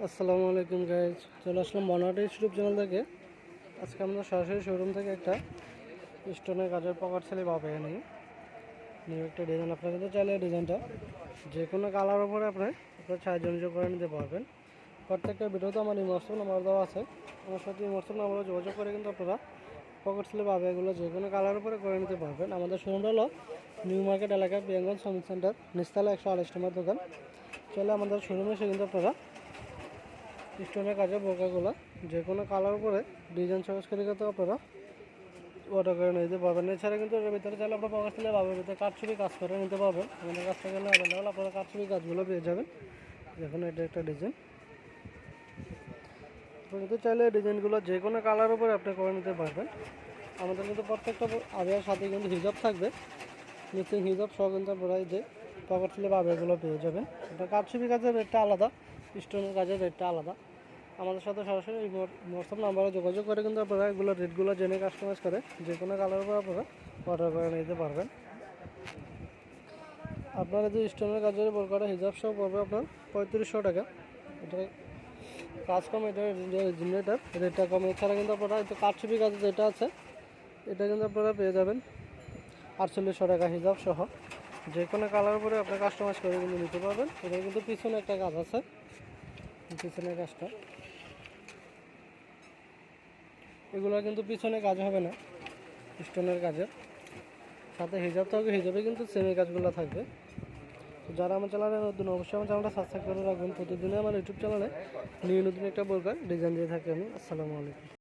আসসালামু আলাইকুম গাইজ, চলে আসলাম বনাট ইউটিউব চ্যানেল থেকে। আজকে আমরা সরাসরি শোরুম থেকে একটা স্টোনের কাজের পকেট সেলাই পাবে নিউ একটা ডিজাইন। আপনারা কিন্তু চাইলে ডিজাইনটা যে কোনো কালার উপরে আপনার সাইজ অনুযায়ী করে নিতে পারবেন। প্রত্যেকটা ভিডিওতে আমার ইমোশন নাম্বার দেওয়া আছে, আমার সাথে ইমোশন নাম্বার যোগাযোগ করে কিন্তু আপনারা পকেট সেলাই পাবে এগুলো যে কোনো কালার উপরে করে নিতে পারবেন। আমাদের শোরুমটা হলো নিউ মার্কেট এলাকা, বিয়াঙ্গন শ্রমিক সেন্টার, নিস্তালা 128 নম্বর দোকান। চলে আমাদের শোরুমে এসে কিন্তু আপনারা স্টোনের কাজে বোরকাগুলো যে কোনো কালার উপরে ডিজাইন চয়েস করে কিন্তু আপনারা অর্ডার করে নিতে পারবেন। এছাড়া কিন্তু এর ভিতরে চাইলে আপনার পকেট সেলাই পাবেন, ভিতরে কাঠছবি কাজ করে নিতে পারবেন। আমাদের কাছ থেকে অ্যাভেলেবেল আপনারা কাঠছবি কাজগুলো পেয়ে যাবেন। দেখুন এটা একটা ডিজাইন, কিন্তু চাইলে ডিজাইনগুলো যে কোনো কালার উপরে আপনি করে নিতে পারবেন। আমাদের কিন্তু প্রত্যেকটা আবিয়ার সাথে কিন্তু হিজাব থাকবে, নিচে হিজাব সহ কিন্তু আপনারা এই যে পকেট সেলাই আবিয়াগুলো পেয়ে যাবেন। এটা কাঠছবি কাজের রেটটা আলাদা, স্টোনের কাজের রেটটা আলাদা। আমাদের সাথে সরাসরি হোয়াটসঅ্যাপ নাম্বারে যোগাযোগ করে কিন্তু আপনারা এগুলো রেটগুলো জেনে কাস্টমাইজ করে যে কোনো কালার উপর আপনারা অর্ডার করে নিতে পারবেন। আপনারা যে স্টোনের কাজের বোরকাটা হিজাব সহ পড়বে আপনার 3500 টাকা। এটা কাজ কম, এটা জেনারেটার রেটটা কম। এছাড়া কিন্তু আপনারা একটু কাঠছবি কাজ যেটা আছে এটা কিন্তু আপনারা পেয়ে যাবেন 4800 টাকা হিজাব সহ। যে কোনো কালার উপরে আপনি কাস্টমাইজ করে কিন্তু নিতে পারবেন। এটা কিন্তু পিছনে একটা কাজ আছে, পিছনের কাজটা এগুলো কিন্তু পিছনে কাজ হবে না, স্টোনের কাজের সাথে হিজাব থাকবে, হিজাবে কিন্তু সেমি কাজগুলো থাকবে। তো যারা আমার চ্যানেলে নতুন অবশ্যই আমার চ্যানেলটা সাবস্ক্রাইব করে রাখবেন। প্রতিদিনই আমার ইউটিউব চ্যানেলে নিউ নতুন একটা বোরকার ডিজাইন দিয়ে থাকি আমি। আসসালামু আলাইকুম।